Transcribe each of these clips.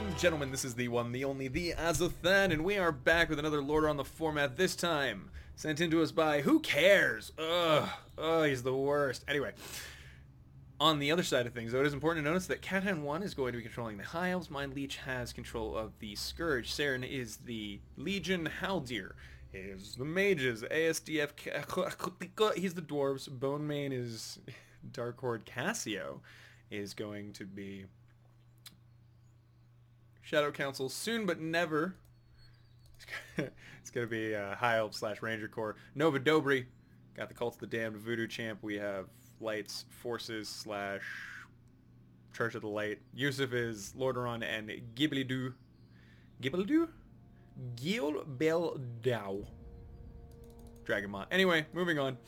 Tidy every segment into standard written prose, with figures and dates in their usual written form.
and gentlemen, this is the one, the only, the Azothan, and we are back with another Lordaeron on the Foremath, this time sent in to us by, who cares? Ugh, he's the worst. Anyway, on the other side of things, though, it is important to notice that Catan 1 is going to be controlling the High Elves, Mind Leech has control of the Scourge, Saren is the Legion, Haldir is the Mages, ASDF, he's the Dwarves, Bone Mane is Dark Horde, Cassio is going to be Shadow Council, soon but never. It's going to be High Elf / Ranger Corps. Nova Dobry, got the Cult of the Damned, Voodoo Champ. We have Lights, Forces / Church of the Light. Yusuf is Lordaeron and Gibelidou. Gibelidou? Gilbeldau. Dragonmont. Anyway, moving on.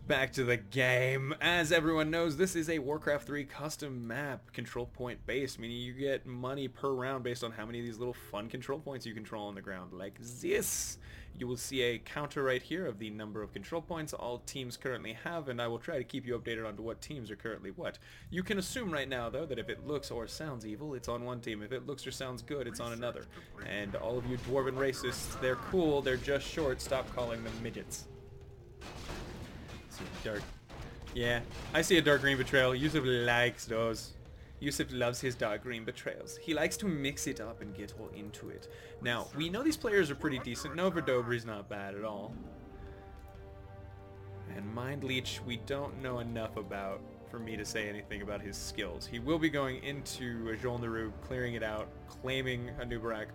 Back to the game. As everyone knows, this is a Warcraft 3 custom map, control point based, meaning you get money per round based on how many of these little fun control points you control on the ground, like this. You will see a counter right here of the number of control points all teams currently have, and I will try to keep you updated on to what teams are currently what. You can assume right now, though, that if it looks or sounds evil, it's on one team. If it looks or sounds good, it's on another. And all of you dwarven racists, they're cool, they're just short, stop calling them midgets. Dark. Yeah, I see a dark green betrayal. Yusuf likes those. Yusuf loves his dark green betrayals. He likes to mix it up and get all into it. Now, we know these players are pretty decent. Nova Dobry's not bad at all. And Mind Leech, we don't know enough about for me to say anything about his skills. He will be going into a Jolnaru, clearing it out, claiming a Nubarak.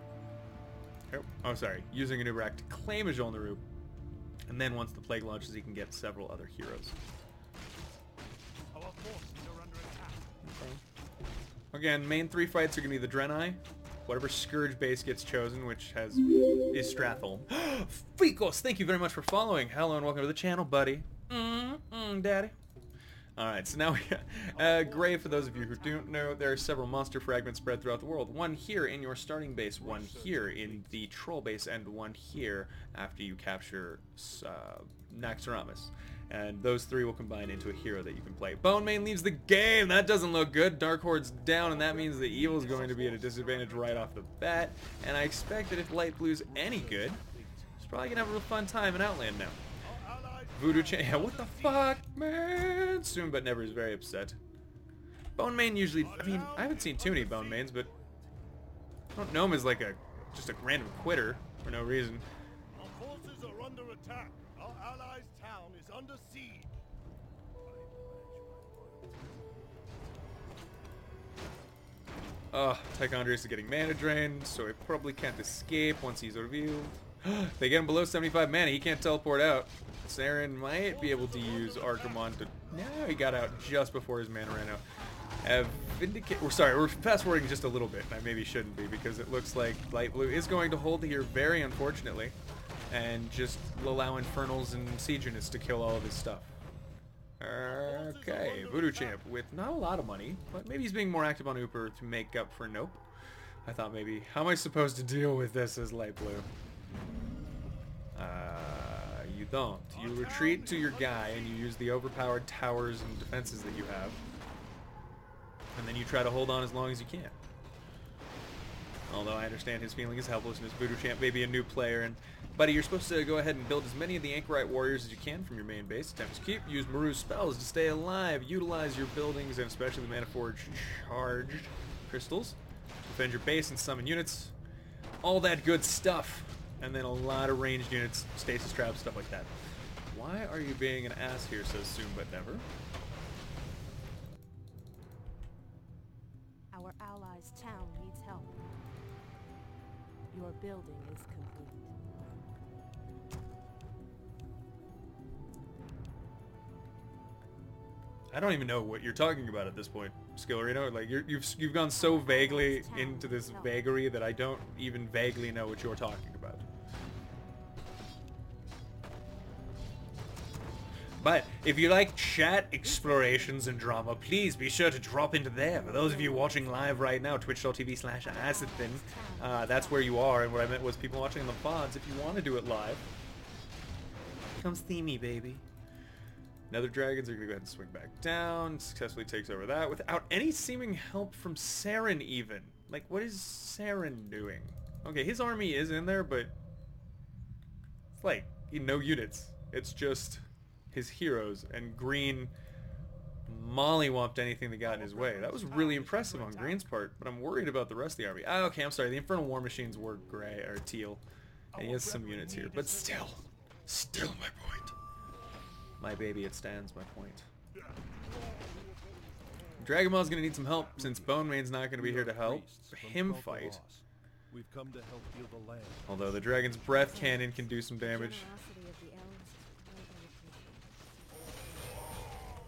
Oh, sorry. Using a Nubarak to claim a Jolnaru. And then once the plague launches, he can get several other heroes. Okay. Again, main 3 fights are going to be the Draenei, whatever Scourge base gets chosen, which is Stratholm. Ficos, thank you very much for following. Hello and welcome to the channel, buddy. Daddy. Alright, so now we got Grave. For those of you who don't know, there are several monster fragments spread throughout the world. One here in your starting base, one here in the troll base, and one here after you capture Naxxramas. And those 3 will combine into a hero that you can play. Bone Mane leaves the game! That doesn't look good. Dark Horde's down, and that means the evil is going to be at a disadvantage right off the bat. And I expect that if Light Blue's any good, he's probably going to have a real fun time in Outland now. Voodoo Champ, yeah, what the fuck, man? Soon but never is very upset. Bone Mane usually, I mean, I haven't seen too many Bone Manes, but I don't know him as like just a random quitter for no reason. Our forces are under attack. Our allies' town is under siege. Tichondrius is getting mana drained, so he probably can't escape once he's revealed. They get him below 75 mana, he can't teleport out. Saren might be able to use Archimon to... No, he got out just before his mana ran out. We're fast forwarding just a little bit, and I maybe shouldn't be, because it looks like Light Blue is going to hold here very unfortunately, and just allow Infernals and Siege units to kill all of his stuff. Okay, Voodoo Champ with not a lot of money, but maybe he's being more active on Uber to make up for Nope. I thought maybe, how am I supposed to deal with this as Light Blue? You don't. You retreat to your guy and you use the overpowered towers and defenses that you have. And then you try to hold on as long as you can. Although I understand his feeling is helplessness. Voodoo Champ may be a new player, and buddy, you're supposed to go ahead and build as many of the Anchorite warriors as you can from your main base. Attempt to keep. Use Maru's spells to stay alive. Utilize your buildings and especially the Manaforge charged crystals. Defend your base and summon units. All that good stuff. And then a lot of ranged units, stasis traps, stuff like that. Why are you being an ass here so soon but never? Our allies' town needs help. Your building is complete. I don't even know what you're talking about at this point, Skillerino. Like you've gone so vaguely into this vagary that I don't even vaguely know what you're talking about. But if you like chat explorations and drama, please be sure to drop into there. For those of you watching live right now, twitch.tv/Azothan, that's where you are. And what I meant was people watching the VODs, if you want to do it live, come see me, baby. Nether dragons are going to go ahead and swing back down. Successfully takes over that without any seeming help from Saren even. Like, what is Saren doing? Okay, his army is in there, but it's like no units. It's just his heroes, and Green mollywopped anything that got in his way. That was really impressive on Green's part, but I'm worried about the rest of the army. Ah, okay, I'm sorry. The Infernal War Machines were gray or teal, and he has some units here, but still my point. My baby, it stands my point. Dragon Ball's gonna need some help since Bone Main's not gonna be here to help him fight. We've come to help heal the land. Although the Dragon's Breath Cannon can do some damage. Generosity of the elves is greatly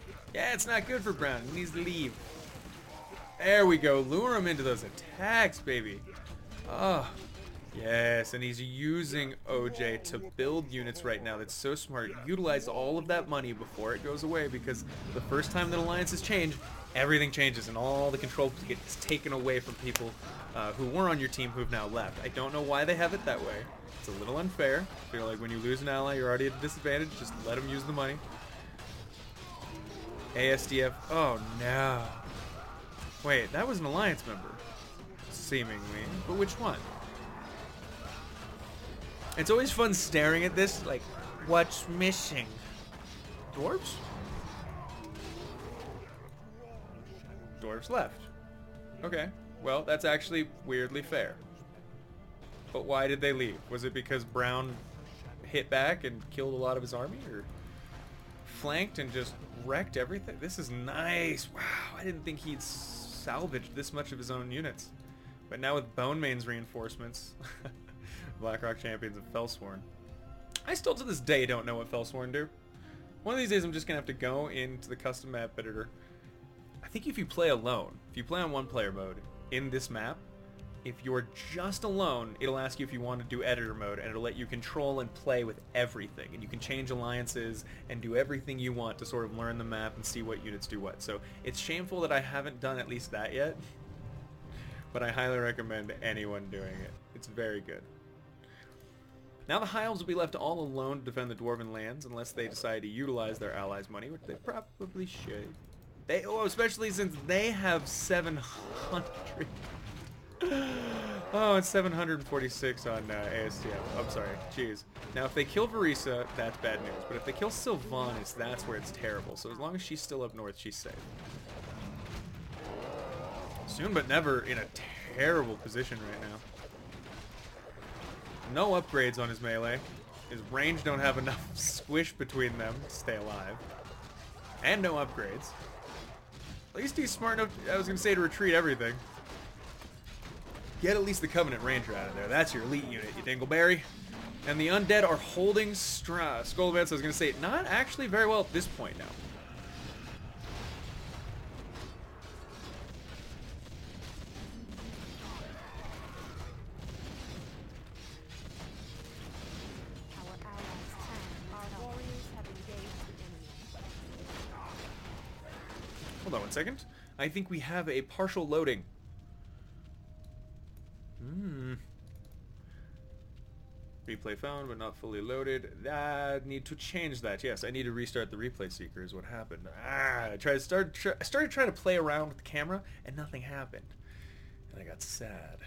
appreciated. Yeah, it's not good for Brown. He needs to leave. There we go. Lure him into those attacks, baby. Oh, yes. And he's using OJ to build units right now. That's so smart. Utilize all of that money before it goes away, because the first time that alliances change, everything changes and all the control gets taken away from people who were on your team who have now left. I don't know why they have it that way. It's a little unfair. I feel like when you lose an ally, you're already at a disadvantage. Just let them use the money. ASDF. Oh, no. Wait, that was an alliance member. Seemingly. But which one? It's always fun staring at this, like, what's missing? Dwarves? Dwarves left. Okay. Well, that's actually weirdly fair. But why did they leave? Was it because Brown hit back and killed a lot of his army, or flanked and just wrecked everything? This is nice. Wow, I didn't think he'd salvaged this much of his own units. But now with Bone Main's reinforcements, Blackrock Champions of Fellsworn. I still to this day don't know what Fellsworn do. One of these days I'm just going to have to go into the custom map editor. I think if you play alone, if you play on one player mode in this map, if you're just alone, it'll ask you if you want to do editor mode, and it'll let you control and play with everything. And you can change alliances and do everything you want to sort of learn the map and see what units do what. So it's shameful that I haven't done at least that yet, but I highly recommend anyone doing it. It's very good. Now the High Elves will be left all alone to defend the Dwarven lands unless they decide to utilize their allies' money, which they probably should. Especially since they have 700. Oh, it's 746 on ASTM. I'm sorry. Jeez. Now, if they kill Varisa, that's bad news. But if they kill Sylvanas, that's where it's terrible. So as long as she's still up north, she's safe. Soon but never in a terrible position right now. No upgrades on his melee. His range don't have enough squish between them to stay alive. And no upgrades. At least he's smart enough, I was going to say, to retreat everything. Get at least the Covenant Ranger out of there. That's your elite unit, you dingleberry. And the undead are holding Skull Events. I was going to say, not actually very well at this point now. Hold on one second. I think we have a partial loading. Replay found, but not fully loaded. I need to change that. Yes, I need to restart the replay seeker is what happened. I started trying to play around with the camera, and nothing happened. And I got sad.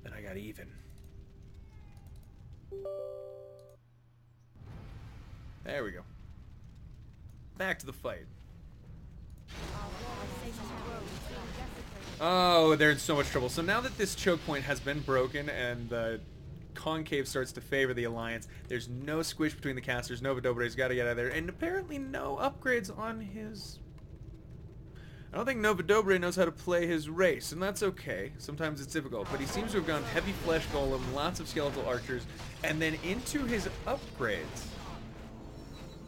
Then I got even. There we go. Back to the fight. Oh, they're in so much trouble. So now that this choke point has been broken and the concave starts to favor the alliance, there's no squish between the casters. Nova Dobre's got to get out of there, and apparently no upgrades on his... I don't think Nova Dobre knows how to play his race, and that's okay. Sometimes it's difficult, but he seems to have gone heavy flesh golem, lots of skeletal archers, and then into his upgrades.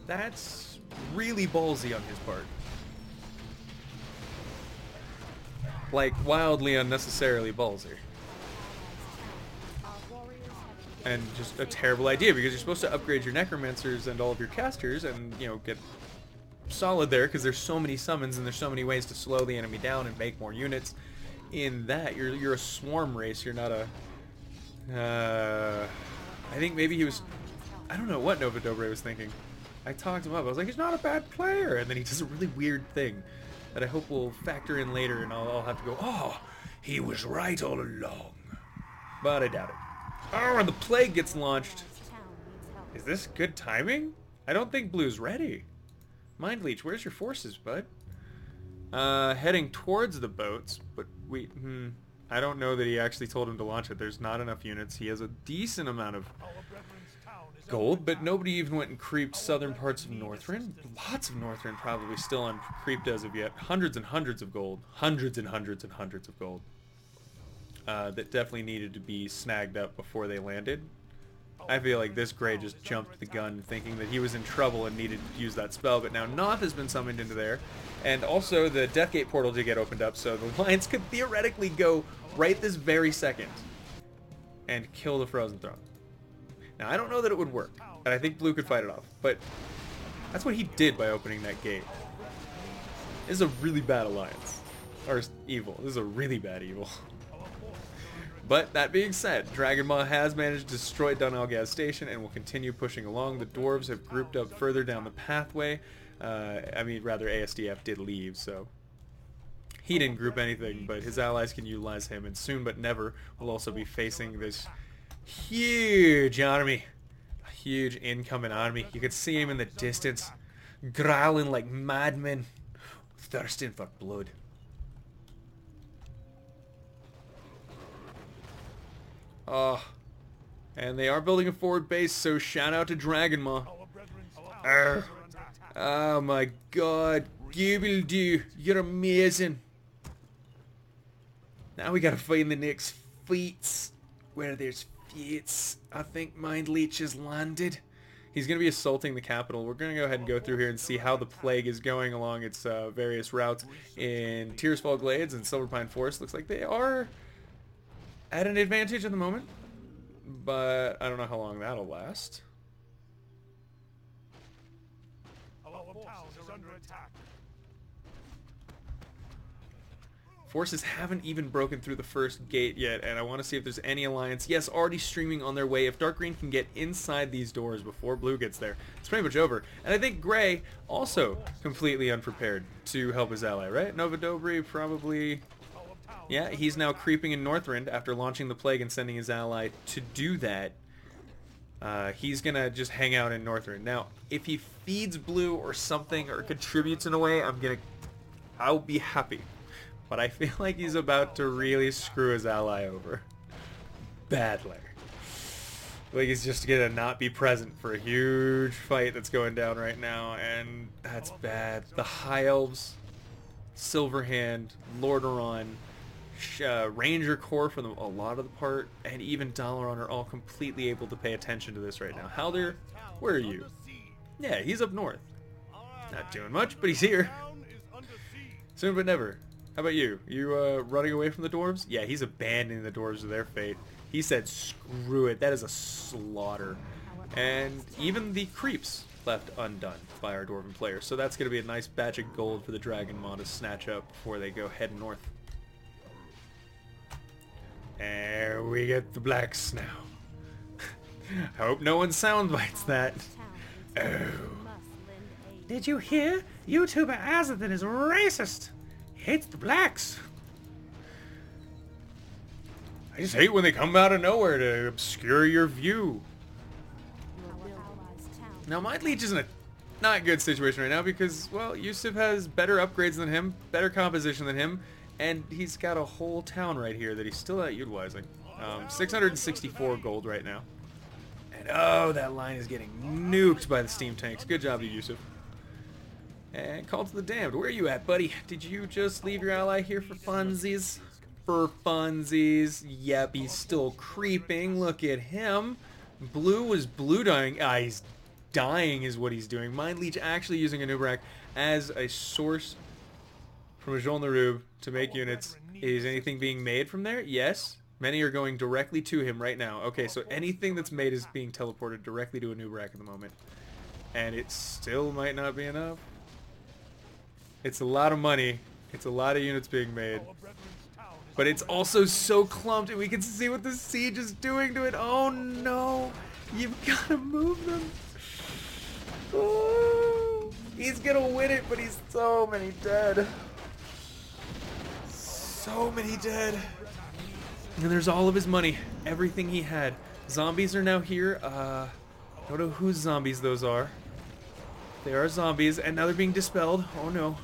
That's really ballsy on his part. Like, wildly unnecessarily ballsy. And just a terrible idea, because you're supposed to upgrade your necromancers and all of your casters and, you know, get solid there, because there's so many summons and there's so many ways to slow the enemy down and make more units. In that, you're a swarm race, you're not a... I think maybe he was... I don't know what Nova Dobre was thinking. I talked him up. I was like, he's not a bad player. And then he does a really weird thing that I hope will factor in later, and I'll have to go, oh, he was right all along. But I doubt it. Oh, and the plague gets launched. Is this good timing? I don't think Blue's ready. Mind Leech, where's your forces, bud? Heading towards the boats, but I don't know that he actually told him to launch it. There's not enough units. He has a decent amount of gold, but nobody even went and creeped southern parts of Northrend. Lots of Northrend probably still uncreeped as of yet. Hundreds and hundreds of gold. Hundreds and hundreds and hundreds of gold. That definitely needed to be snagged up before they landed. I feel like this Grey just jumped the gun thinking that he was in trouble and needed to use that spell, but now Noth has been summoned into there. And also the Deathgate portal did get opened up, so the Lions could theoretically go right this very second and kill the Frozen Throne. Now, I don't know that it would work, and I think Blue could fight it off, but that's what he did by opening that gate. This is a really bad alliance. Or evil. This is a really bad evil. But that being said, Dragon Maw has managed to destroy Dunalgaz Station and will continue pushing along. The dwarves have grouped up further down the pathway. Rather ASDF did leave, so he didn't group anything, but his allies can utilize him, and soon but never will also be facing this huge army. A huge incoming army. You could see him in the distance, growling like madmen, thirsting for blood. Oh, and they are building a forward base, so shout out to Dragon Maw. Oh my god, Gibbledy, you're amazing. Now we gotta find the next feats. Where there's feats, I think Mind Leech has landed. He's gonna be assaulting the capital. We're gonna go ahead and go through here and see how the plague is going along its various routes in Tearsfall Glades and Silverpine Forest. Looks like they are at an advantage at the moment, but I don't know how long that'll last. Forces haven't even broken through the first gate yet, and I want to see if there's any alliance. Yes, already streaming on their way. If Dark Green can get inside these doors before Blue gets there, it's pretty much over. And I think Grey also completely unprepared to help his ally, right? Nova Dobry probably... Yeah, he's now creeping in Northrend after launching the plague and sending his ally to do that. He's gonna just hang out in Northrend. Now, if he feeds Blue or something or contributes in a way, I'll be happy. But I feel like he's about to really screw his ally over. Badly. Like he's just gonna not be present for a huge fight that's going down right now, and that's bad. The High Elves, Silverhand, Lordaeron, Ranger Corps for a lot of the part, and even Dalaran are all completely able to pay attention to this right now. Haldir, where are you? Yeah, he's up north. Not doing much, but he's here. Soon but never. How about you? You running away from the dwarves? Yeah, he's abandoning the dwarves to their fate. He said, screw it. That is a slaughter. And even the creeps left undone by our dwarven players. So that's going to be a nice batch of gold for the Dragon Maw to snatch up before they go head north. And we get the blacks now. I hope no one soundbites that. Oh. Did you hear? YouTuber Azothan is racist. Hates the blacks. I just hate when they come out of nowhere to obscure your view. Now, Mind Leech is in a not good situation right now because, well, Yusuf has better upgrades than him, better composition than him, and he's got a whole town right here that he's still not utilizing. 664 gold right now. And, oh, that line is getting nuked by the steam tanks. Good job, Yusuf. And Call to the Damned. Where are you at, buddy? Did you just leave your ally here for funsies? For funsies. Yep, he's still creeping. Look at him. Blue was blue dying. He's dying is what he's doing. Mind Leech actually using a Nubrak as a source from a Jol Narub to make units. Is anything being made from there? Yes. Many are going directly to him right now. Okay, so anything that's made is being teleported directly to a Nubrak at the moment. And it still might not be enough. It's a lot of money. It's a lot of units being made. But it's also so clumped, and we can see what the siege is doing to it. Oh no! You've got to move them. Oh, he's gonna win it, but he's so many dead. So many dead. And there's all of his money. Everything he had. Zombies are now here. Don't know whose zombies those are. They are zombies, and now they're being dispelled. Oh no.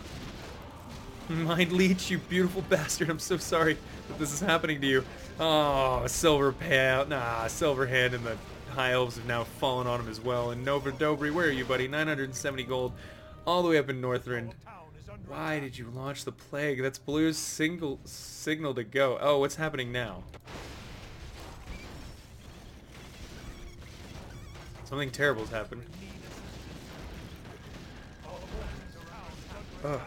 Mind Leech, you beautiful bastard. I'm so sorry that this is happening to you. Oh, Silver Payout. Nah, Silver Hand and the High Elves have now fallen on him as well. And Nova Dobry, where are you, buddy? 970 gold. All the way up in Northrend. Why did you launch the plague? That's Blue's signal to go. Oh, what's happening now? Something terrible's happened. Ugh.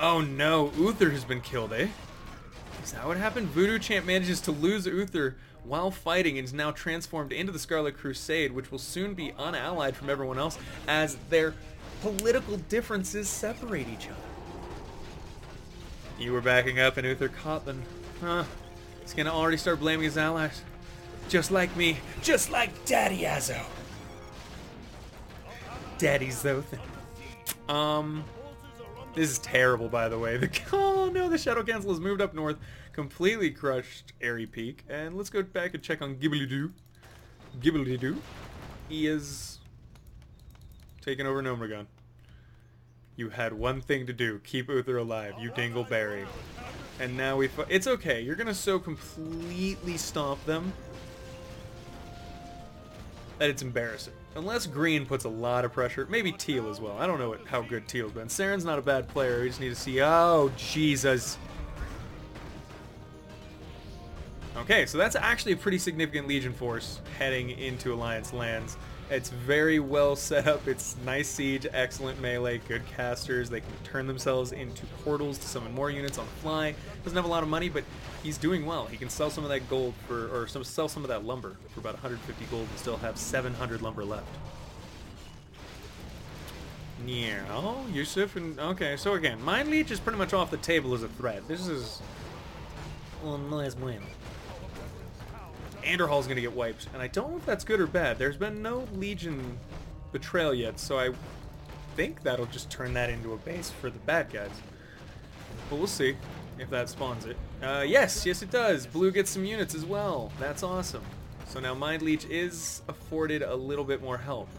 Oh no, Uther has been killed, eh? Is that what happened? Voodoo Champ manages to lose Uther while fighting and is now transformed into the Scarlet Crusade, which will soon be unallied from everyone else as their political differences separate each other. You were backing up and Uther caught them. Huh. He's gonna already start blaming his allies. Just like me. Just like Daddy Azo. Daddy Zothan. This is terrible, by the way. Oh no, the Shadow Council has moved up north, completely crushed Airy Peak, and let's go back and check on Gibbly-Doo. Gibbly-Doo. He is taking over Nomergon. You had one thing to do: keep Uther alive, you dingleberry. And now it's okay. You're gonna so completely stomp them that it's embarrassing. Unless green puts a lot of pressure. Maybe teal as well. I don't know how good teal's been. Saren's not a bad player. We just need to see... Oh, Jesus. Okay, so that's actually a pretty significant Legion force heading into Alliance lands. It's very well set up. It's nice siege, excellent melee, good casters. They can turn themselves into portals to summon more units on the fly. Doesn't have a lot of money, but he's doing well. He can sell some of that gold sell some of that lumber for about 150 gold and still have 700 lumber left. Yeah, Yusuf, and okay, so again, Mind Leech is pretty much off the table as a threat. This is un nice win. Anderhall's gonna get wiped, and I don't know if that's good or bad. There's been no Legion betrayal yet, so I think that'll just turn that into a base for the bad guys. But we'll see if that spawns it. Yes it does. Blue gets some units as well. That's awesome. So now Mind Leech is afforded a little bit more help.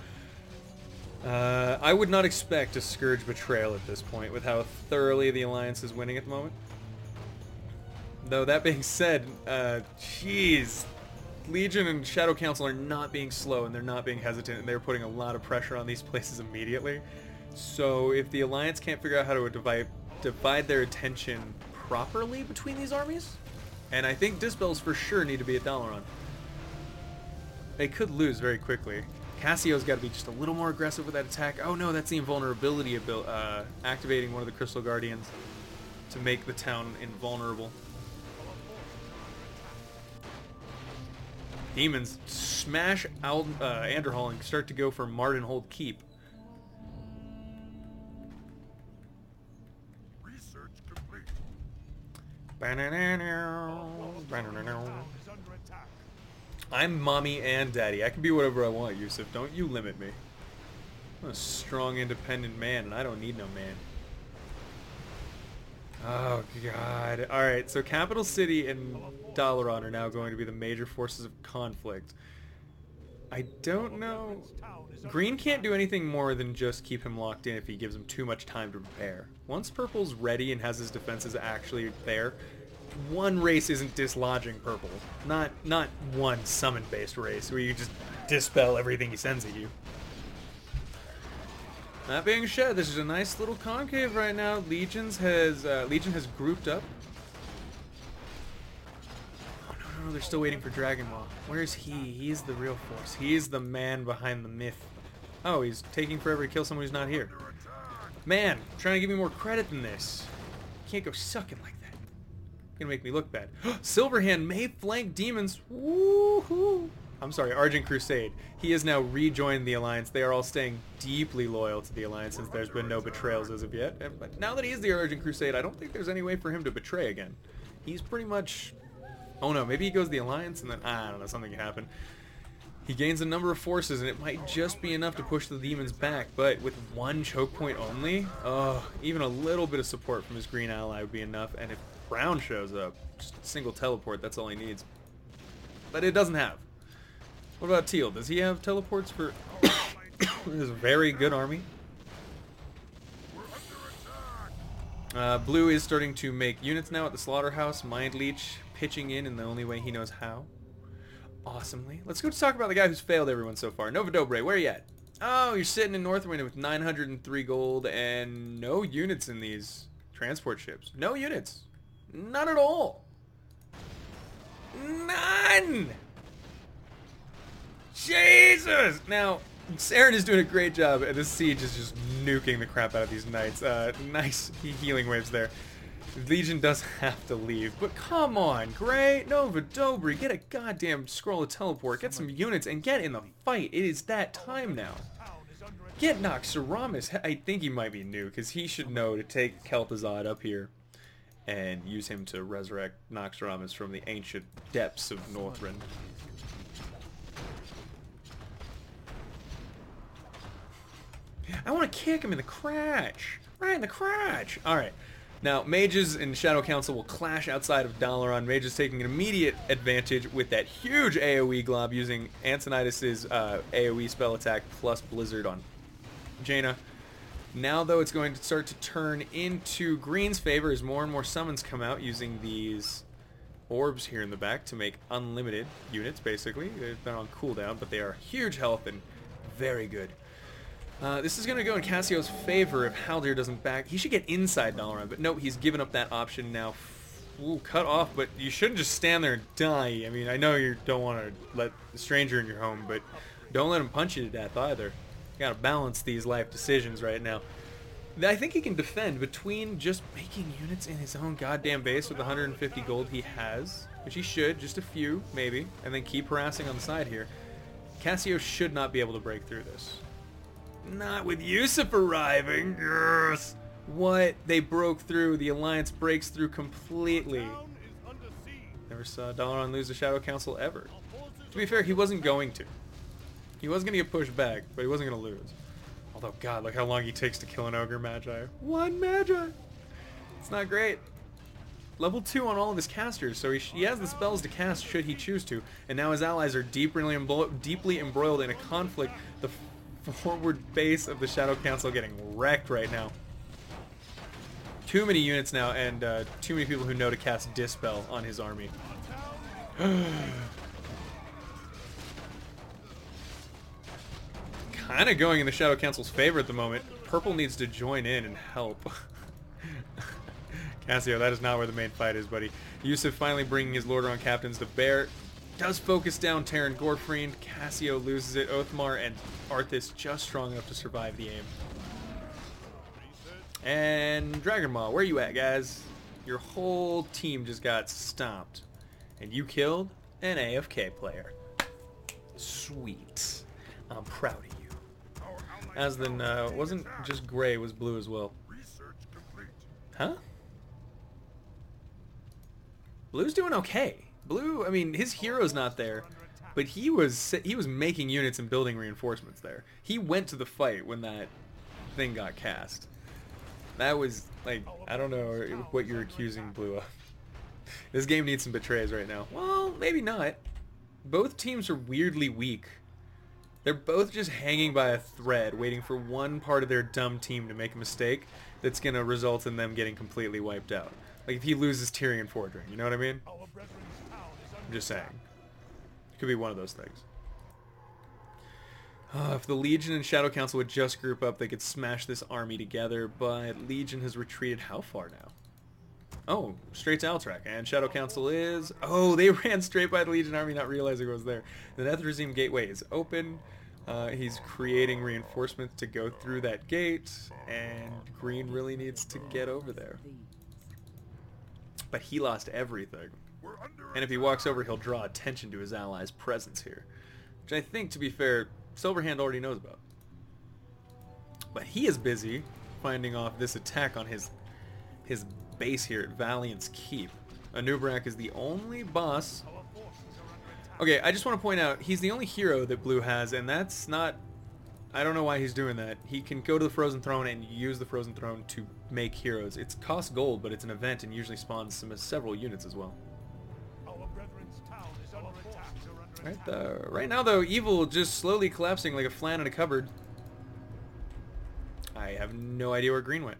I would not expect a Scourge Betrayal at this point with how thoroughly the Alliance is winning at the moment. Though that being said, jeez, Legion and Shadow Council are not being slow and they're not being hesitant and they're putting a lot of pressure on these places immediately. So if the Alliance can't figure out how to divide their attention properly between these armies, and I think Dispels for sure need to be at Dalaran, they could lose very quickly. Cassio's got to be just a little more aggressive with that attack. Oh no, that's the invulnerability activating one of the Crystal Guardians to make the town invulnerable. Demons smash out Anderhall and start to go for Mardenhold Keep. Research complete. I'm mommy and daddy. I can be whatever I want, Yusuf. Don't you limit me. I'm a strong, independent man, and I don't need no man. Oh, God. Alright, so Capital City and Dalaran are now going to be the major forces of conflict. I don't know... Green can't do anything more than just keep him locked in if he gives him too much time to prepare. Once Purple's ready and has his defenses actually there, one race isn't dislodging Purple. Not one summon-based race where you just dispel everything he sends at you. That being said, this is a nice little concave right now. Legion has grouped up. Oh no, they're still waiting for Dragon Maw. Where is he? He's the real force. He's the man behind the myth. Oh, he's taking forever to kill someone who's not here. Man, trying to give me more credit than this. You can't go sucking like that. You're gonna make me look bad. Silverhand may flank demons. Woohoo! I'm sorry, Argent Crusade. He has now rejoined the Alliance. They are all staying deeply loyal to the Alliance since there's been no betrayals as of yet. But now that he is the Argent Crusade, I don't think there's any way for him to betray again. He's pretty much... Oh no, maybe he goes the Alliance and then... I don't know, something can happen. He gains a number of forces, and it might just be enough to push the demons back, but with one choke point only, even a little bit of support from his green ally would be enough, and if brown shows up, just a single teleport, that's all he needs. But it doesn't have. What about teal? Does he have teleports for his very good army? Blue is starting to make units now at the slaughterhouse. Mind Leech pitching in the only way he knows how. Awesomely. Let's go talk about the guy who's failed everyone so far. Nova Dobre, where are you at? Oh, you're sitting in Northwind with 903 gold and no units in these transport ships. No units. None at all. None! Jesus! Now, Saren is doing a great job, and this siege is just nuking the crap out of these knights. Nice healing waves there. Legion does have to leave, but come on, Gray, Nova Dobry, get a goddamn scroll of teleport, get some units, and get in the fight. It is that time now. Get Noxuramus. I think he might be new, because he should know to take Kel'Thuzad up here and use him to resurrect Noxuramus from the ancient depths of Northrend. I want to kick him in the crotch. Right in the crotch. Alright. Now, Mages and Shadow Council will clash outside of Dalaran. Mages taking an immediate advantage with that huge AoE glob using Antonidas' AoE spell attack plus Blizzard on Jaina. Now, though, it's going to start to turn into Green's favor as more and more summons come out using these orbs here in the back to make unlimited units, basically. They've been on cooldown, but they are huge health and very good. This is going to go in Cassio's favor if Haldir doesn't back. He should get inside Dalaran, but no, he's given up that option now. Ooh, cut off, but you shouldn't just stand there and die. I mean, I know you don't want to let a stranger in your home, but don't let him punch you to death either. You gotta balance these life decisions right now. I think he can defend between just making units in his own goddamn base with the 150 gold he has, which he should, just a few, maybe, and then keep harassing on the side here. Cassio should not be able to break through this. Not with Yusuf arriving. Yes. What? They broke through. The Alliance breaks through completely. Never saw Dalaran lose the Shadow Council ever. To be fair, he wasn't going to. He was going to get pushed back, but he wasn't going to lose. Although, God, look how long he takes to kill an Ogre Magi. One Magi! It's not great. Level 2 on all of his casters, so he has the spells to cast should he choose to, and now his allies are deeply embroiled in a conflict. The forward base of the Shadow Council getting wrecked right now. Too many units now, and too many people who know to cast Dispel on his army. Kind of going in the Shadow Council's favor at the moment. Purple needs to join in and help. Cassio, that is not where the main fight is, buddy. Yusuf finally bringing his Lordaeron captains to bear. Does focus down Terran Gorfriend. Cassio loses it. Othmar and Arthas just strong enough to survive the aim. And Dragon Maw, where you at, guys? Your whole team just got stomped. And you killed an AFK player. Sweet. I'm proud of you. Azothan wasn't just gray, was blue as well. Huh? Blue's doing okay. Blue, I mean, his hero's not there, but he was making units and building reinforcements there. He went to the fight when that thing got cast. That was, like, I don't know what you're accusing Blue of. This game needs some betrays right now. Well, maybe not. Both teams are weirdly weak. They're both just hanging by a thread, waiting for one part of their dumb team to make a mistake that's going to result in them getting completely wiped out. Like if he loses Tyrion Fordring, you know what I mean? I'm just saying. It could be one of those things. If the Legion and Shadow Council would just group up, they could smash this army together, but Legion has retreated how far now? Oh, straight to Altrak. And Shadow Council is... Oh, they ran straight by the Legion army, not realizing it was there. The Netherezim gateway is open. He's creating reinforcements to go through that gate, and Green really needs to get over there. But he lost everything. And if he walks over, he'll draw attention to his allies' presence here. Which I think, to be fair, Silverhand already knows about. But he is busy finding off this attack on his base here at Valiant's Keep. Anubrak is the only boss Okay, I just want to point out, he's the only hero that Blue has, and that's not... I don't know why he's doing that. He can go to the Frozen Throne and use the Frozen Throne to make heroes. It costs gold, but it's an event and usually spawns several units as well. Our brethren's town is under attack. Right now, though, Evil just slowly collapsing like a flan in a cupboard. I have no idea where Green went.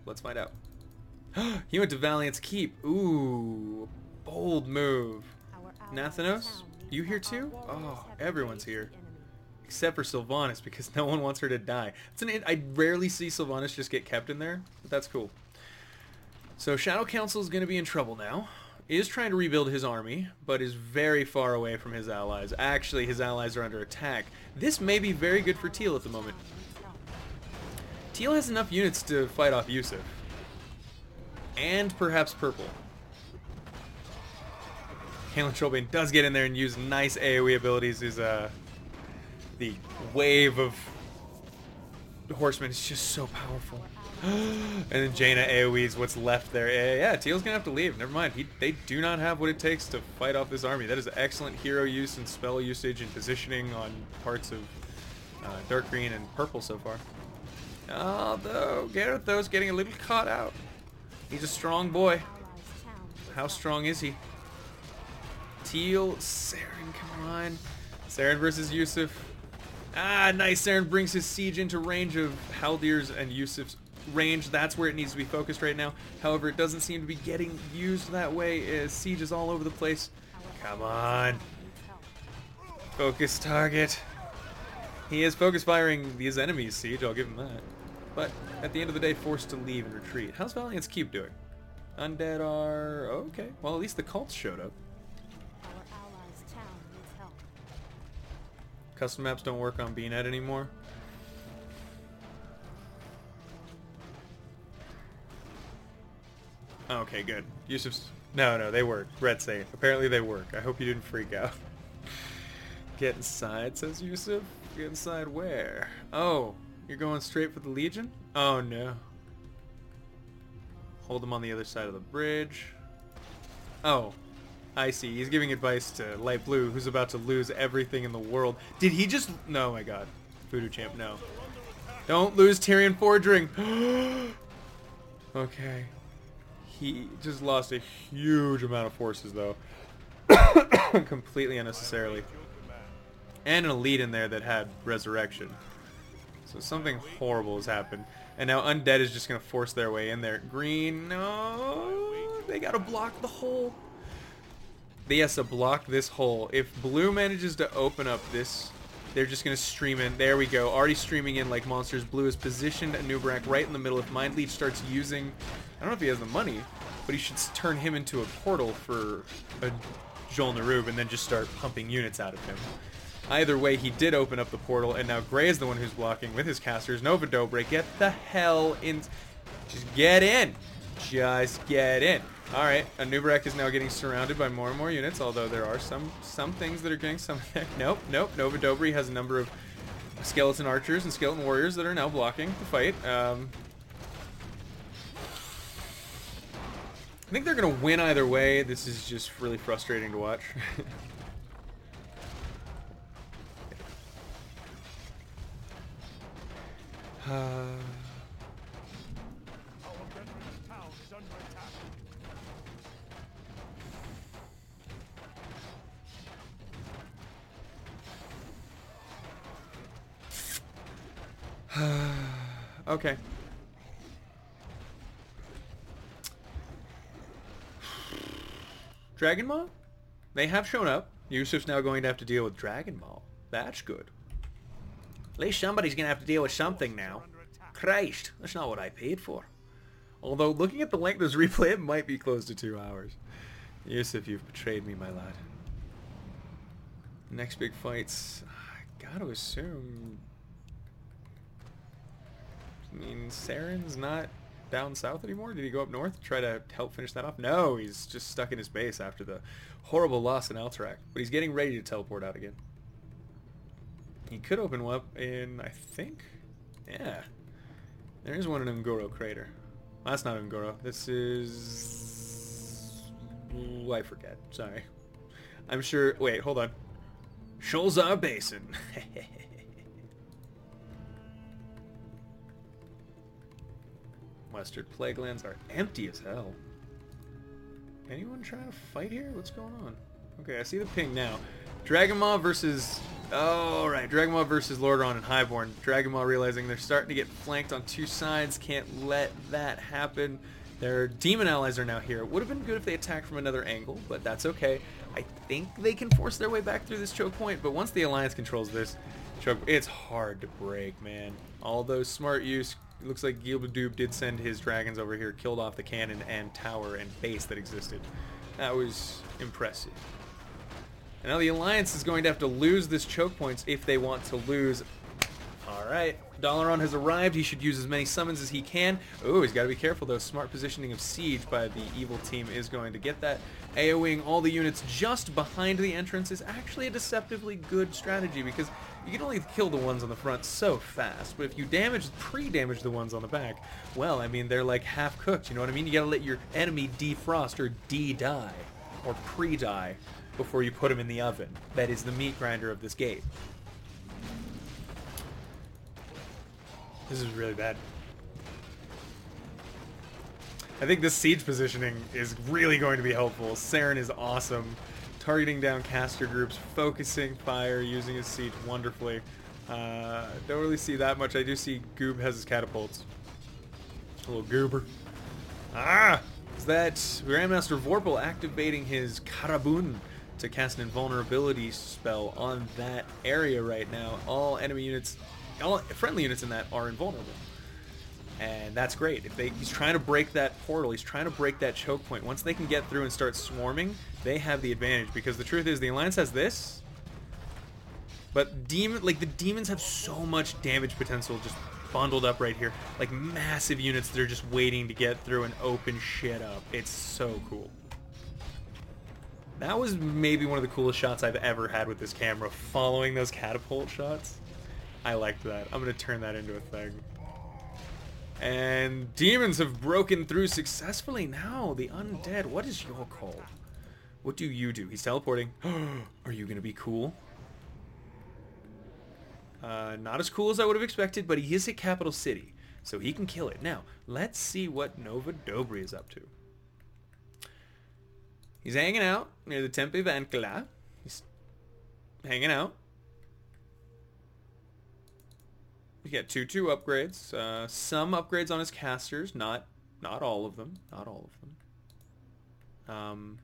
Let's find out. He went to Valiant's Keep. Ooh, bold move. Nathanos, you here too? Oh, everyone's here. Except for Sylvanas, because no one wants her to die. I rarely see Sylvanas just get kept in there, but that's cool. So Shadow Council is going to be in trouble now. He is trying to rebuild his army, but is very far away from his allies. Actually, his allies are under attack. This may be very good for Teal at the moment. Teal has enough units to fight off Yusuf. And perhaps Purple. Kalen Trollbane does get in there and use nice AoE abilities. His, the wave of horsemen is just so powerful. And then Jaina AoEs what's left there. Yeah, Teal's gonna have to leave. Never mind. They do not have what it takes to fight off this army. That is excellent hero use and spell usage and positioning on parts of dark green and purple so far. Although Garethos getting a little caught out. He's a strong boy. How strong is he? Teal, Saren, come on. Saren versus Yusuf. Ah, nice. Saren brings his siege into range of Haldir's and Yusuf's range. That's where it needs to be focused right now. However, it doesn't seem to be getting used that way. Siege is all over the place. Come on. Focus target. He is focus firing these enemies' siege, I'll give him that. But at the end of the day, forced to leave and retreat. How's Valiant's Keep doing? Undead are... okay. Well, at least the cults showed up. Custom maps don't work on BNet anymore. Okay, good. Yusuf's... No, they work. Red say. Apparently they work. I hope you didn't freak out. Get inside, says Yusuf. Get inside where? Oh, you're going straight for the Legion? Oh, no. Hold them on the other side of the bridge. Oh, I see. He's giving advice to Light Blue, who's about to lose everything in the world. Did he just... No, my god. Voodoo Champ, no. Don't lose Tyrion Forging. Okay. He just lost a huge amount of forces, though. Completely unnecessarily. And an elite in there that had Resurrection. So something horrible has happened. And now Undead is just going to force their way in there. Green, no. They got to block the hole. They has to block this hole. If Blue manages to open up this, they're just going to stream in. There we go. Already streaming in like monsters. Blue is positioned Nubrak right in the middle. If Mind Leech starts using... I don't know if he has the money, but he should turn him into a portal for a Jol Narub and then just start pumping units out of him. Either way, he did open up the portal, and now Gray is the one who's blocking with his casters. Nova Dobre, get the hell in. Just get in. Just get in. Alright, Nubrak is now getting surrounded by more and more units, although there are some things that are getting some... Nope. Nova Dobre has a number of skeleton archers and skeleton warriors that are now blocking the fight. I think they're going to win either way. This is just really frustrating to watch. Okay. Dragon Maw? They have shown up. Yusuf's now going to have to deal with Dragon Maw. That's good. At least somebody's going to have to deal with something now. Christ, that's not what I paid for. Although, looking at the length of this replay, it might be close to 2 hours. Yusuf, you've betrayed me, my lad. Next big fights, I gotta assume... I mean, Saren's not down south anymore? Did he go up north to try to help finish that off? No, he's just stuck in his base after the horrible loss in Alterac. But he's getting ready to teleport out again. He could open one up in, I think... Yeah. There is one in Ngoro Crater. That's not Ngoro. This is... I forget. Sorry. I'm sure... Wait, hold on. Sholzar Basin. Western Plaguelands are empty as hell. Anyone trying to fight here? What's going on? Okay, I see the ping now. Dragonmaw versus... Oh, right. Dragonmaw versus Lordaeron and Highborn. Dragonmaw realizing they're starting to get flanked on two sides. Can't let that happen. Their demon allies are now here. It would have been good if they attacked from another angle, but that's okay. I think they can force their way back through this choke point, but once the Alliance controls this choke, it's hard to break, man. All those smart use... It looks like Gilbadoob did send his dragons over here, killed off the cannon and tower and base that existed. That was impressive. And now the Alliance is going to have to lose this choke points if they want to lose. Alright, Dalaran has arrived. He should use as many summons as he can. Oh, he's got to be careful though. Smart positioning of siege by the evil team is going to get that. AoEing all the units just behind the entrance is actually a deceptively good strategy because you can only kill the ones on the front so fast, but if you pre-damage the ones on the back, well, I mean, they're like half cooked, you know what I mean? You gotta let your enemy defrost or de-die, or pre-die, before you put them in the oven. That is the meat grinder of this game. This is really bad. I think this siege positioning is really going to be helpful. Saren is awesome. Targeting down caster groups, focusing fire, using his siege wonderfully. Don't really see that much. I do see Goob has his catapults. A little goober. Ah! Is that Grandmaster Vorpal activating his Karabun to cast an invulnerability spell on that area right now. All enemy units, all friendly units in that are invulnerable. And that's great. If he's trying to break that portal, he's trying to break that choke point. Once they can get through and start swarming, they have the advantage. Because the truth is, the Alliance has this, but the demons have so much damage potential just bundled up right here. Like massive units that are just waiting to get through and open shit up. It's so cool. That was maybe one of the coolest shots I've ever had with this camera, following those catapult shots. I liked that. I'm going to turn that into a thing. And demons have broken through successfully now. The undead. What is your call? What do you do? He's teleporting. Are you going to be cool? Not as cool as I would have expected, but he is at Capital City, so he can kill it. Now, let's see what Nova Dobry is up to. He's hanging out near the Tempe of Ancla. He's hanging out. He got 2/2 upgrades. Some upgrades on his casters, not all of them. Not all of them.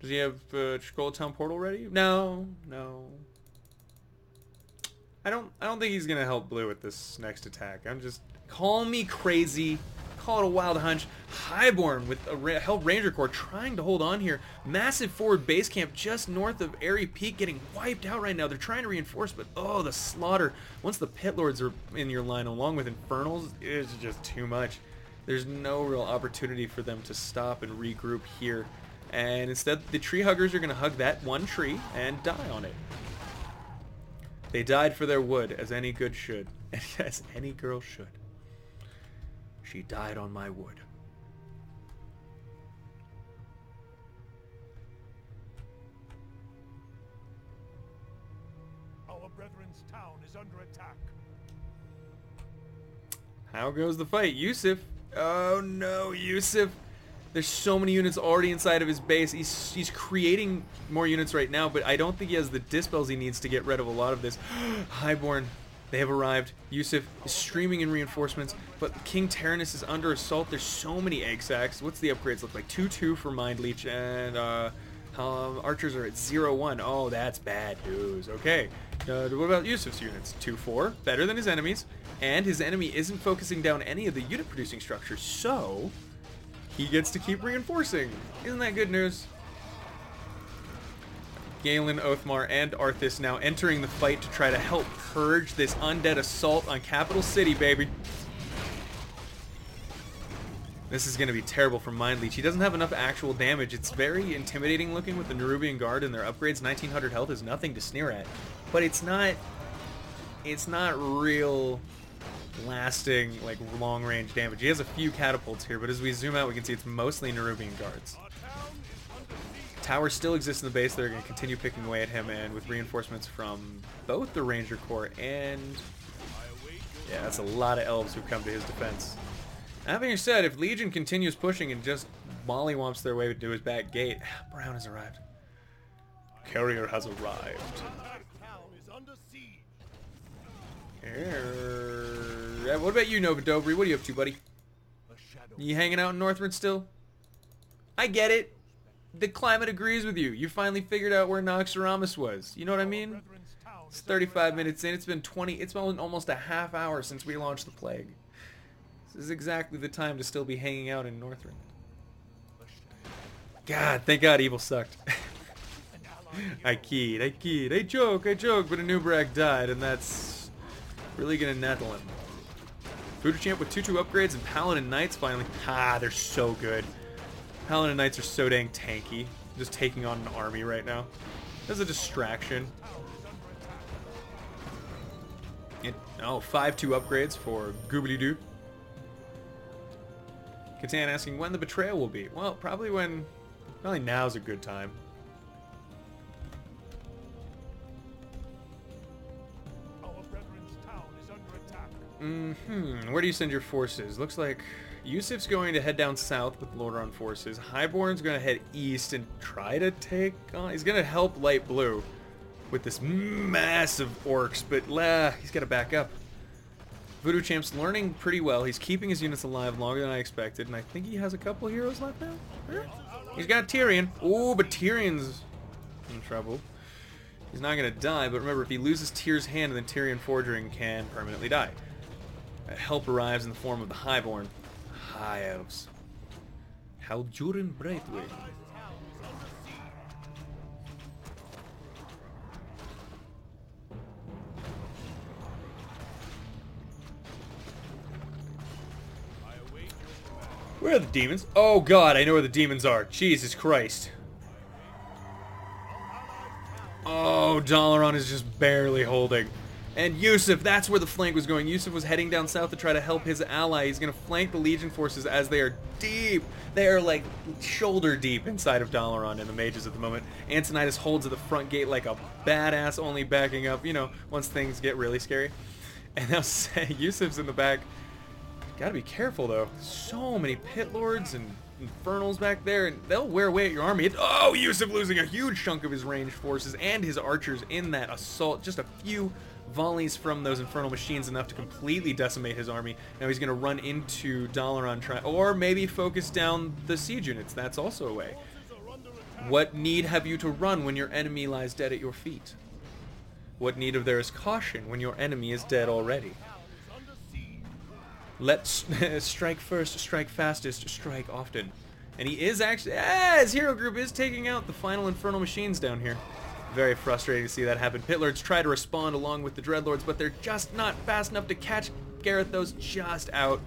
Does he have Scroll Town Portal ready? No. I don't think he's gonna help Blue with this next attack. Call me crazy. Call it a wild hunch. Highborn with a Held Ranger Corps trying to hold on here. Massive forward base camp just north of Airy Peak getting wiped out right now. They're trying to reinforce, but oh, the slaughter. Once the Pit Lords are in your line along with Infernals, it's just too much. There's no real opportunity for them to stop and regroup here. And instead, the tree huggers are going to hug that one tree and die on it. They died for their wood, as any good should. As any girl should. She died on my wood. Our brethren's town is under attack. How goes the fight? Yusuf. Oh no, Yusuf. There's so many units already inside of his base. He's creating more units right now, but I don't think he has the dispels he needs to get rid of a lot of this. Highborn. They have arrived. Yusuf is streaming in reinforcements, but King Tyrannus is under assault. There's so many egg sacks. What's the upgrades look like? 2/2 for Mind Leech, and archers are at 0/1. Oh, that's bad news. Okay, what about Yusuf's units? 2/4, better than his enemies, and his enemy isn't focusing down any of the unit producing structures, so he gets to keep reinforcing. Isn't that good news? Galen, Oathmar, and Arthas now entering the fight to try to help purge this undead assault on Capital City, baby. This is going to be terrible for Mind Leech. He doesn't have enough actual damage. It's very intimidating looking with the Nerubian Guard and their upgrades. 1900 health is nothing to sneer at. But it's not real lasting, like, long-range damage. He has a few catapults here, but as we zoom out, we can see it's mostly Nerubian Guards. Our town is Towers still exist in the base. They're going to continue picking away at him, and with reinforcements from both the Ranger Corps and... yeah, that's a lot of elves who come to his defense. That being said, if Legion continues pushing and just mollywomps their way to his back gate... Brown has arrived. Carrier has arrived. What about you, Nova Dobry? What are you up to, buddy? You hanging out in Northrend still? I get it. The climate agrees with you. You finally figured out where Noxuramus was. You know what I mean? It's 35 minutes in. It's been almost a half hour since we launched the Plague. This is exactly the time to still be hanging out in Northrend. God, thank God Evil sucked. I keyed. I joke, but Anubarak died, and that's really gonna nettle him. Voodoo Champ with 2-2 upgrades and Paladin Knights finally. They're so good. Paladin Knights are so dang tanky. Just taking on an army right now. There's a distraction. 5-2 upgrades for Goobly Doo. Catan asking when the betrayal will be. Well, probably now's a good time. Where do you send your forces? Looks like Yusuf's going to head down south with Lordaeron forces. Highborn's going to head east and try to take on... he's going to help Light Blue with this massive orcs, but he's got to back up. Voodoo Champ's learning pretty well. He's keeping his units alive longer than I expected, and I think he has a couple heroes left now. He's got Tyrion. Ooh, but Tyrion's in trouble. He's not going to die, but remember, if he loses Tyr's hand, then Tyrion Forging can permanently die. Help arrives in the form of the Highborn. High Elves. Haljurin Brightway. Where are the demons? Oh God, I know where the demons are. Jesus Christ. Oh, Dalaran is just barely holding. And Yusuf, that's where the flank was going. Yusuf was heading down south to try to help his ally. He's going to flank the Legion forces as they are deep. They are like shoulder deep inside of Dalaran and the mages at the moment. Antonidas holds at the front gate like a badass, only backing up, once things get really scary. And now Yusuf's in the back. Gotta be careful though. So many pit lords and infernals back there, and they'll wear away at your army. Oh, Yusuf losing a huge chunk of his ranged forces and his archers in that assault. Just a few volleys from those infernal machines, enough to completely decimate his army. Now he's going to run into Dalaran, or maybe focus down the siege units. That's also a way. What need have you to run when your enemy lies dead at your feet? What need of there is caution when your enemy is dead already? Let's strike first, strike fastest, strike often. And he is actually, his hero group is taking out the final infernal machines down here. Very frustrating to see that happen. Pitlords try to respond along with the Dreadlords, but they're just not fast enough to catch Garethos just out.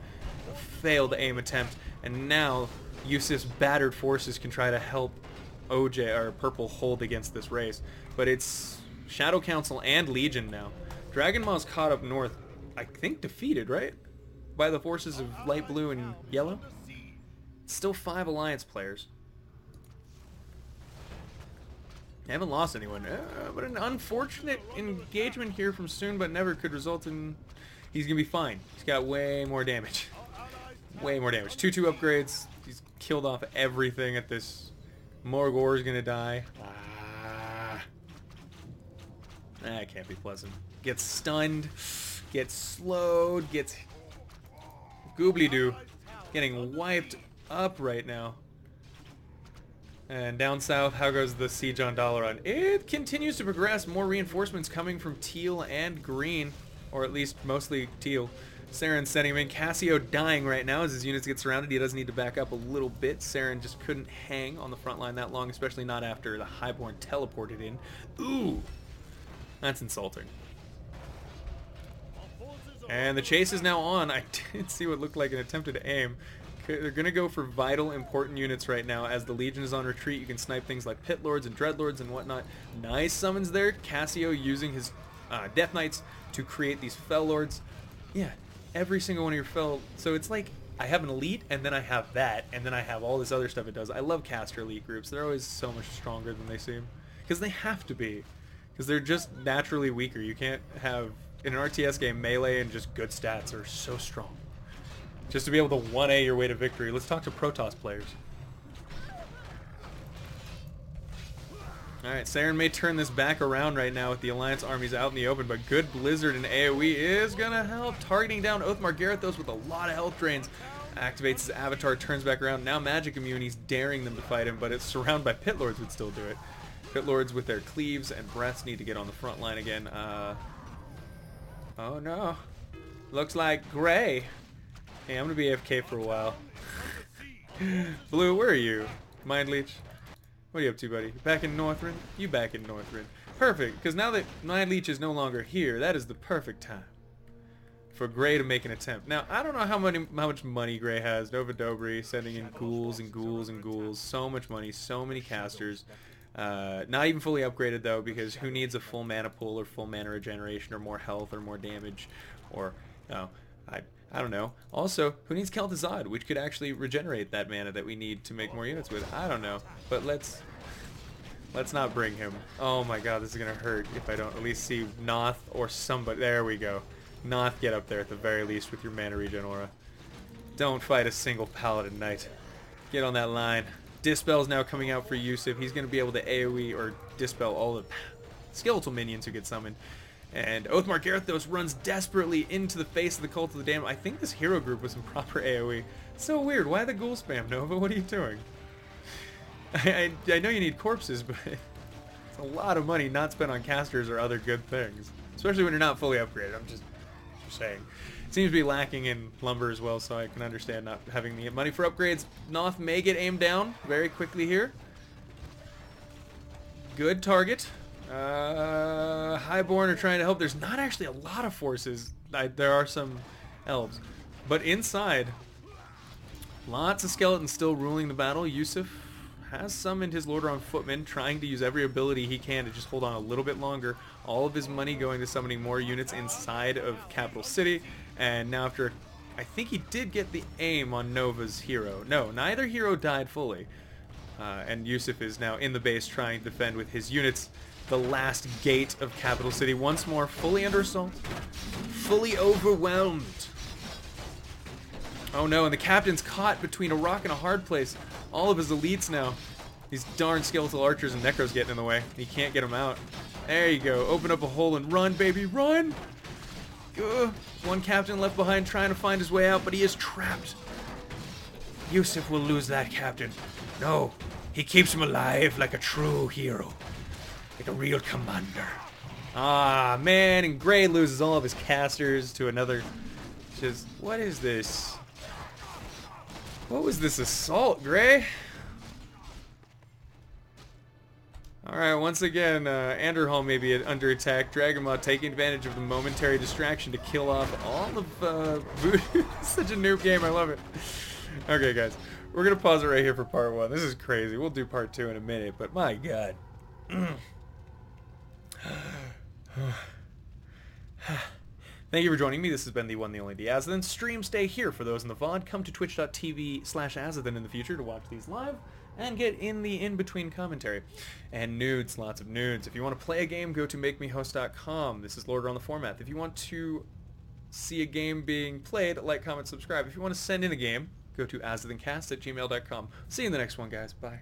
A failed aim attempt. And now Yusuf's battered forces can try to help OJ, or Purple, hold against this race. But it's Shadow Council and Legion now. Dragon Maw's caught up north, I think defeated, right? By the forces of Light Blue and Yellow. Still 5 Alliance players. They haven't lost anyone, but an unfortunate engagement here from Soon But Never could result in... he's going to be fine. He's got way more damage. Way more damage. 2-2 upgrades. He's killed off everything at this. Morgor's going to die. That can't be pleasant. Gets stunned. Gets slowed. Gets... Goobly-doo. Getting wiped up right now. And down south, how goes the siege on Dalaran? It continues to progress. More reinforcements coming from teal and green, or at least mostly teal. Saren sending him in. Cassio dying right now as his units get surrounded. He does need to back up a little bit. Saren just couldn't hang on the front line that long, especially not after the Highborn teleported in. Ooh, that's insulting. And the chase is now on. I did see what looked like an attempted aim. They're going to go for vital, important units right now. As the Legion is on retreat, you can snipe things like Pit Lords and Dreadlords and whatnot. Nice summons there. Cassio using his Death Knights to create these Fell Lords. Yeah, every single one of your Fell... so it's like I have an elite, and then I have that, and then I have all this other stuff it does. I love caster elite groups. They're always so much stronger than they seem. Because they have to be. Because they're just naturally weaker. You can't have, in an RTS game, melee and just good stats are so strong. Just to be able to 1A your way to victory. Let's talk to Protoss players. Alright, Saren may turn this back around right now with the Alliance armies out in the open, but good Blizzard and AoE is gonna help. Targeting down Oathmark Garethos with a lot of health drains. Activates his avatar, turns back around. Now magic immune, he's daring them to fight him, but it's surrounded by Pit Lords would still do it. Pit Lords with their cleaves and breaths need to get on the front line again. Oh no. Looks like Gray. Hey, I'm gonna be AFK for a while. Blue, where are you? Mind Leech? What are you up to, buddy? Back in Northrend? You back in Northrend. Perfect, because now that Mind Leech is no longer here, that is the perfect time for Gray to make an attempt. Now, I don't know how much money Gray has. Nova Dobry sending in ghouls and ghouls and ghouls. So much money, so many casters. Not even fully upgraded, though, because who needs a full mana pool or full mana regeneration or more health or more damage or, I don't know. Also, who needs Kel'Thuzad, which could actually regenerate that mana that we need to make more units with? I don't know. But let's not bring him. Oh my god, this is going to hurt if I don't at least see Noth or somebody. There we go. Noth, get up there at the very least with your mana regen aura. Don't fight a single Paladin Knight. Get on that line. Dispel's now coming out for Yusuf. He's going to be able to AoE or Dispel all the skeletal minions who get summoned. And Oathmark Garethos runs desperately into the face of the Cult of the Damned. I think this hero group was some proper AoE. So weird. Why the ghoul spam, Nova? What are you doing? I know you need corpses, but it's a lot of money not spent on casters or other good things. Especially when you're not fully upgraded. I'm just saying. It seems to be lacking in lumber as well, so I can understand not having the money for upgrades. Noth may get aimed down very quickly here. Good target. Highborn are trying to help. There's not actually a lot of forces. There are some elves. But inside, lots of skeletons still ruling the battle. Yusuf has summoned his Lordaeron footmen, trying to use every ability he can to just hold on a little bit longer. All of his money going to summoning more units inside of Capital City. And now after, I think he did get the aim on Nova's hero. No, neither hero died fully. And Yusuf is now in the base trying to defend with his units the last gate of Capital City. Once more, fully under assault. Fully overwhelmed. Oh no, and the captain's caught between a rock and a hard place. All of his elites now. These darn skeletal archers and necros getting in the way. He can't get them out. There you go. Open up a hole and run, baby, run! One captain left behind trying to find his way out, but he is trapped. Yusuf will lose that captain. No, he keeps him alive like a true hero. Like a real commander. Ah, man, and Gray loses all of his casters to another. Just, what is this? What was this assault, Gray? Alright, once again, Anderhall may be under attack. Dragonmaw taking advantage of the momentary distraction to kill off all of Voodoo. Such a noob game, I love it. Okay, guys, we're going to pause it right here for part 1. This is crazy. We'll do part 2 in a minute, but my god. Thank you for joining me. This has been the one, the only, the Azothan. Stream stay here for those in the VOD. Come to twitch.tv/Azothan in the future to watch these live and get in the in-between commentary. And nudes, lots of nudes. If you want to play a game, go to makemehost.com. This is Lordaeron the Foremath. If you want to see a game being played, like, comment, subscribe. If you want to send in a game, go to azothancasts@gmail.com. See you in the next one, guys. Bye.